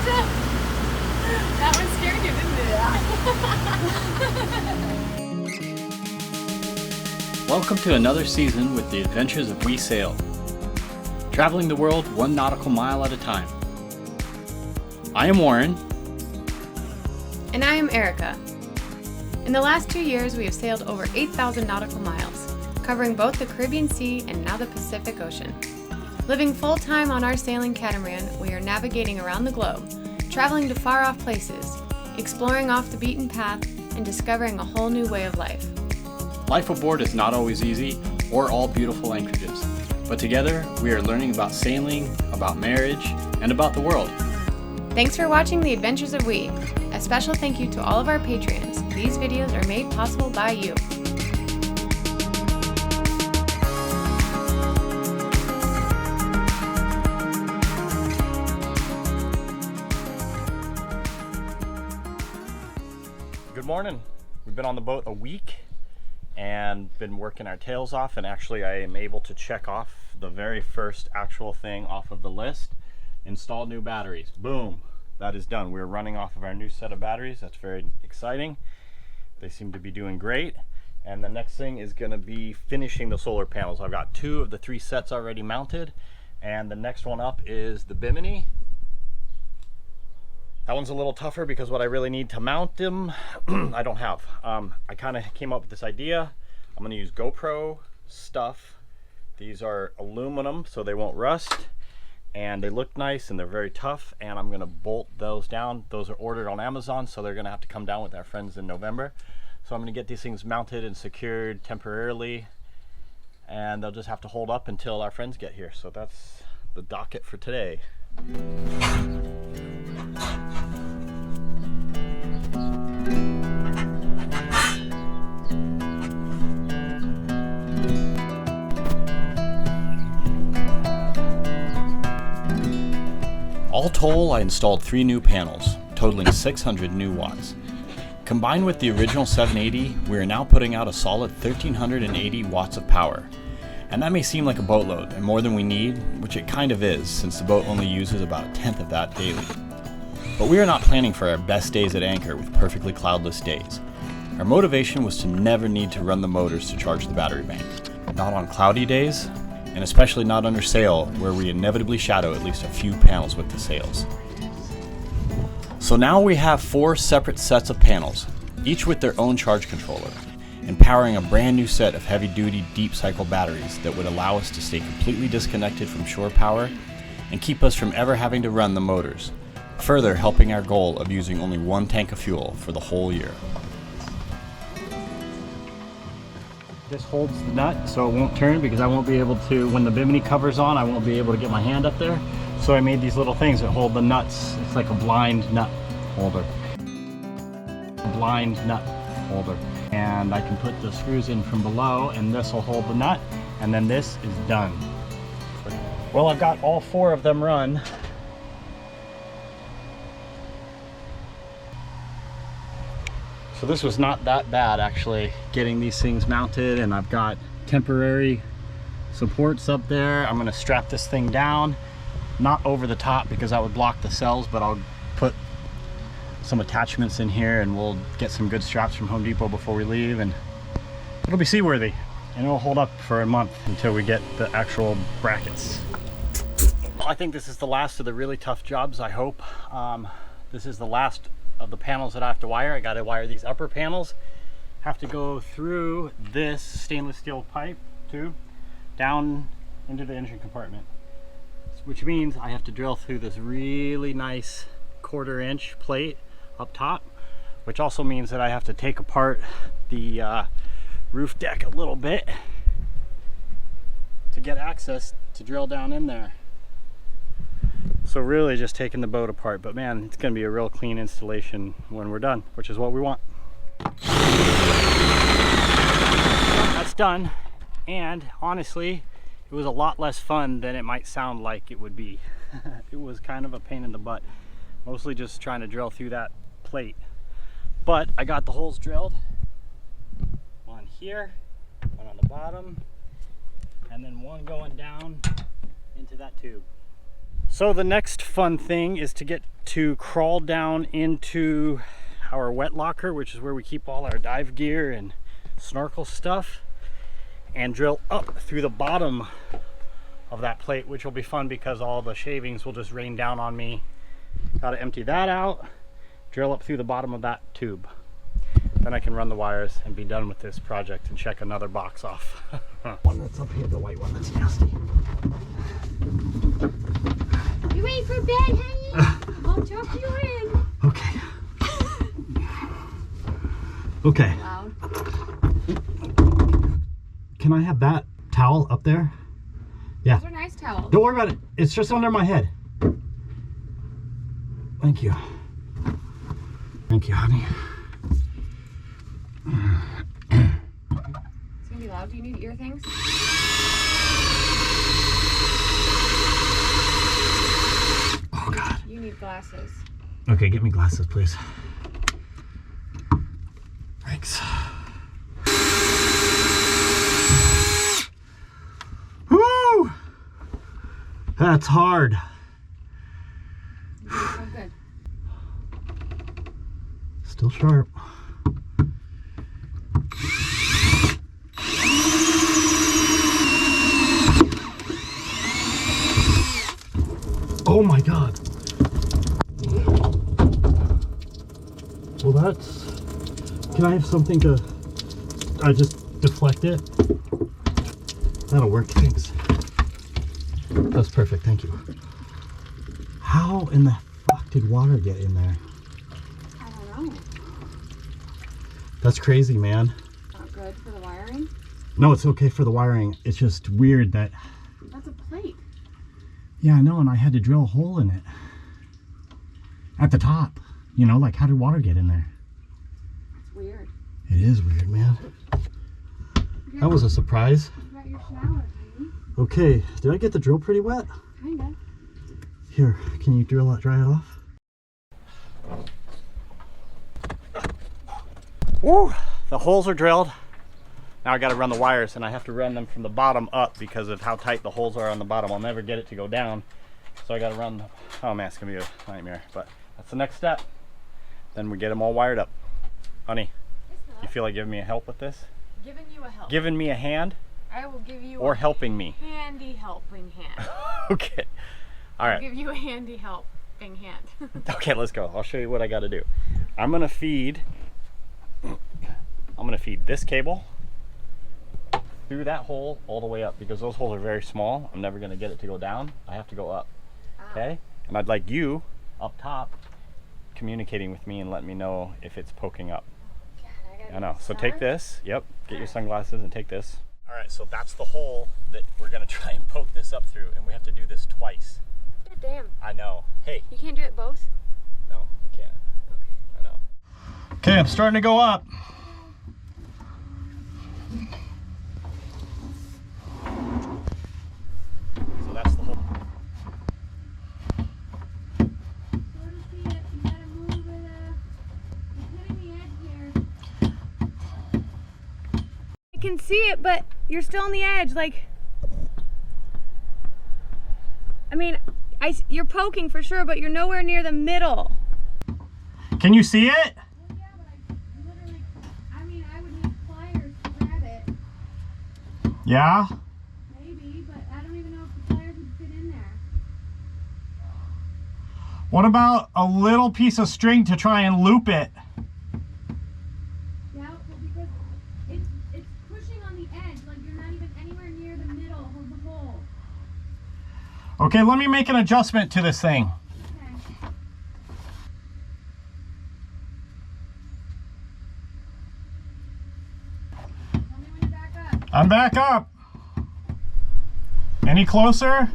That one scared you, didn't it? Welcome to another season with the adventures of WEsail. Traveling the world one nautical mile at a time. I am Warren. And I am Erica. In the last 2 years, we have sailed over 8,000 nautical miles, covering both the Caribbean Sea and now the Pacific Ocean. Living full-time on our sailing catamaran, we are navigating around the globe, traveling to far-off places, exploring off the beaten path, and discovering a whole new way of life. Life aboard is not always easy or all beautiful anchorages, but together we are learning about sailing, about marriage, and about the world. Thanks for watching The Adventures of We. A special thank you to all of our Patreons. These videos are made possible by you. Good morning. We've been on the boat a week and been working our tails off, and actually I am able to check off the very first actual thing off of the list. Install new batteries. Boom. That is done. We're running off of our new set of batteries. That's very exciting. They seem to be doing great. And the next thing is going to be finishing the solar panels. I've got 2 of the 3 sets already mounted, and the next one up is the Bimini. That one's a little tougher because what I really need to mount them, I don't have. I kind of came up with this idea. I'm going to use GoPro stuff. These are aluminum, so they won't rust. And they look nice and they're very tough. And I'm going to bolt those down. Those are ordered on Amazon, so they're going to have to come down with our friends in November. So I'm going to get these things mounted and secured temporarily. And they'll just have to hold up until our friends get here. So that's the docket for today. All told, I installed 3 new panels, totaling 600 new watts. Combined with the original 780, we are now putting out a solid 1,380 watts of power. And that may seem like a boatload and more than we need, which it kind of is, since the boat only uses about 1/10 of that daily. But we are not planning for our best days at anchor with perfectly cloudless days. Our motivation was to never need to run the motors to charge the battery bank. Not on cloudy days, and especially not under sail, where we inevitably shadow at least a few panels with the sails. So now we have 4 separate sets of panels, each with their own charge controller, and powering a brand new set of heavy-duty deep cycle batteries that would allow us to stay completely disconnected from shore power and keep us from ever having to run the motors, further helping our goal of using only 1 tank of fuel for the whole year. This holds the nut so it won't turn, because I won't be able to, when the Bimini cover's on, I won't be able to get my hand up there. So I made these little things that hold the nuts. It's like a blind nut holder. Blind nut holder. And I can put the screws in from below, and this will hold the nut, and then this is done. Well, I've got all 4 of them run. So this was not that bad, actually, getting these things mounted, and I've got temporary supports up there. I'm going to strap this thing down, not over the top because that would block the cells, but I'll put some attachments in here and we'll get some good straps from Home Depot before we leave, and it'll be seaworthy and it'll hold up for a month until we get the actual brackets. I think this is the last of the really tough jobs, I hope. This is the last of the panels that I have to wire. I got to wire these upper panels. Have to go through this stainless steel pipe tube down into the engine compartment, which means I have to drill through this really nice 1/4 inch plate up top, which also means that I have to take apart the roof deck a little bit to get access to drill down in there. So really just taking the boat apart, but man, it's going to be a real clean installation when we're done, which is what we want. That's done, and honestly, it was a lot less fun than it might sound like it would be. It was kind of a pain in the butt, mostly just trying to drill through that plate. But I got the holes drilled, one here, one on the bottom, and then one going down into that tube. So the next fun thing is to get to crawl down into our wet locker, which is where we keep all our dive gear and snorkel stuff, and drill up through the bottom of that plate, which will be fun because all the shavings will just rain down on me. Got to empty that out, drill up through the bottom of that tube. Then I can run the wires and be done with this project and check another box off. One that's up here, the white one that's nasty. You ready for bed, honey? I'll tuck you in. Okay. Okay. Loud. Can I have that towel up there? Yeah. Those are nice towels. Don't worry about it. It's just under my head. Thank you. Thank you, honey. It's gonna be loud. Do you need ear things? Oh God. You need glasses. Okay, get me glasses, please. Thanks. Woo! That's hard. Oh, good. Still sharp. Oh my God. Well, that's... Can I have something to... I just deflect it? That'll work, thanks. That's perfect, thank you. How in the fuck did water get in there? I don't know. That's crazy, man. Not good for the wiring. No, it's okay for the wiring. It's just weird that... That's a plate. Yeah, I know, and I had to drill a hole in it. At the top. You know, like, how did water get in there? It's weird. It is weird, man. That was a surprise. You got your shower, honey. Okay, did I get the drill pretty wet? Kinda. Here, can you drill it, dry it off? Woo! The holes are drilled. Now I gotta run the wires, and I have to run them from the bottom up because of how tight the holes are on the bottom. I'll never get it to go down. So I gotta run, oh man, it's gonna be a nightmare, but that's the next step. Then we get them all wired up. Honey, you feel like giving me a help with this? Giving you a help. Giving me a hand? I will give you Or a helping me? handy helping hand. Okay. All I'll right. give you a handy helping hand. Okay, let's go. I'll show you what I got to do. I'm gonna feed this cable through that hole all the way up because those holes are very small. I'm never gonna get it to go down. I have to go up. Okay? And I'd like you up top communicating with me and letting me know if it's poking up. God, I know. So take this. Yep. Get your sunglasses and take this. All right. So that's the hole that we're gonna try and poke this up through, and we have to do this twice. God damn. I know. Hey. You can't do it both? No, I can't. Okay. I know. Okay, I'm starting to go up. So that's the hole. I can see it, but you're still on the edge. Like, I mean, you're poking for sure, but you're nowhere near the middle. Can you see it? Well, yeah, but I mean, I would need pliers to grab it. Yeah. Maybe, but I don't even know if the pliers would fit in there. What about a little piece of string to try and loop it? Yeah, well, because it's pushing on the edge, like you're not even anywhere near the middle of the hole. Okay, let me make an adjustment to this thing. Okay. Tell me when you're back up. I'm back up. Any closer?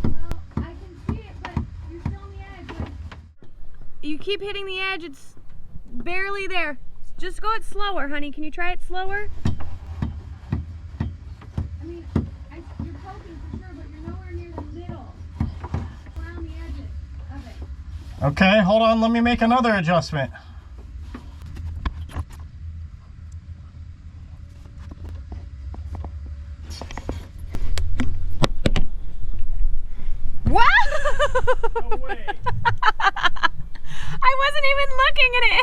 Well, I can see it, but you're still on the edge. Like... You keep hitting the edge, it's barely there. Just go it slower, honey. Can you try it slower? I mean, you're poking for sure, but you're nowhere near the middle. Around the edges of it. Okay, hold on. Let me make another adjustment. Wow! looking and it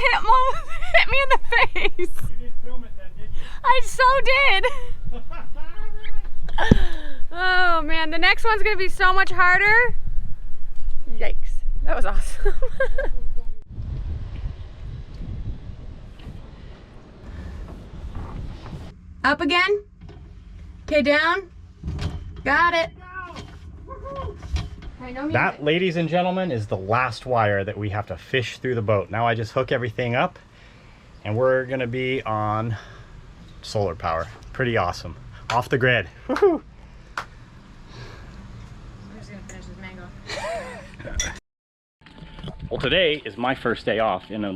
hit me in the face. You didn't film it then, did you? I so did. Oh man, the next one's gonna be so much harder. Yikes, that was awesome. Up again. Okay, down. Got it. That, ladies and gentlemen, is the last wire that we have to fish through the boat. Now I just hook everything up and we're gonna be on solar power. Pretty awesome. Off the grid. Woohoo! I'm just gonna finish this mango. Well, today is my first day off in a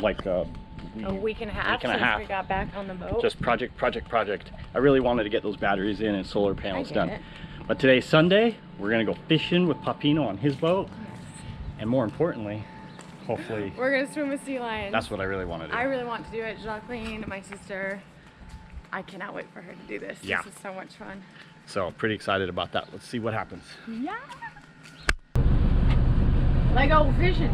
week and a half since we got back on the boat. Just project. I really wanted to get those batteries in and solar panels done. It. But today's Sunday. We're gonna go fishing with Papino on his boat. Yes. And more importantly, hopefully, We're gonna swim with sea lions. that's what I really want to do. I really want to do it. Jacqueline, my sister. I cannot wait for her to do this. Yeah. This is so much fun. So pretty excited about that. Let's see what happens. Yeah. Let go fishing.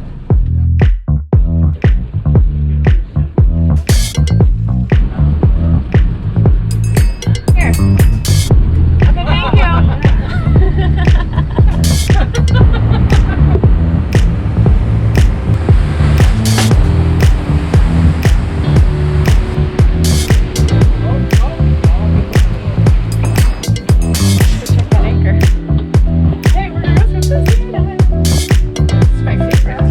Here. Okay, thank you. Check that anchor. Hey, we're gonna go swim some sea lions. It's my favorite.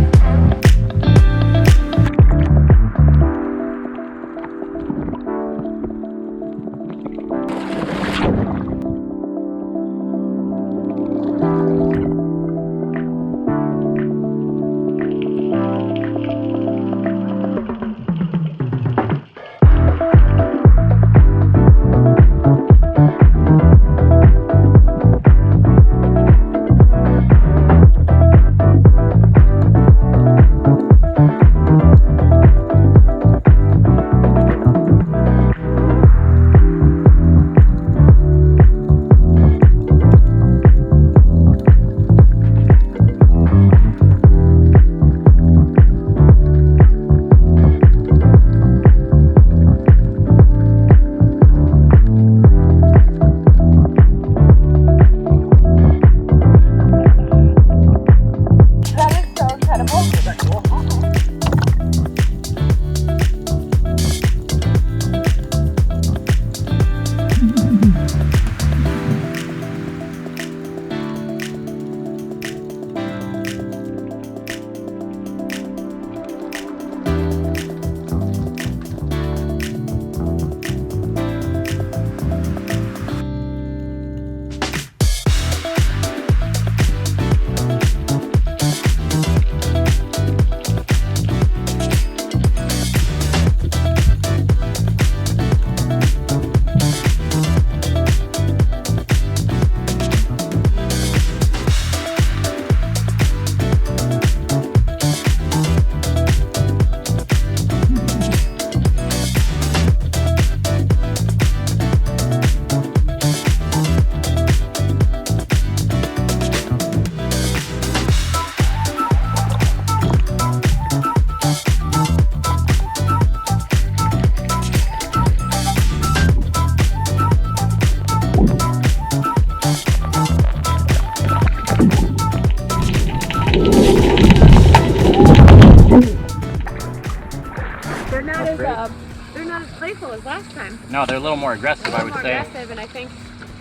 They're not as playful as last time. No, they're a little more aggressive, They're a I little would more say. aggressive, and I think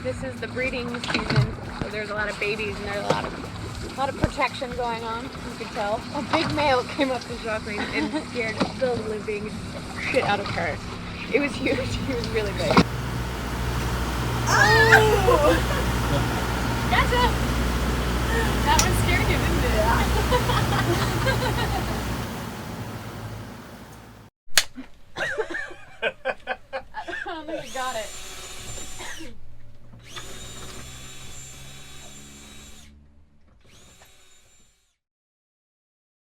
this is the breeding season, so there's a lot of babies and there's a lot of protection going on. You can tell. A big male came up to Jacqueline and scared the living shit out of her. It was huge. He was really big. Oh! Gotcha! That one scared you, didn't it? I don't think you got it.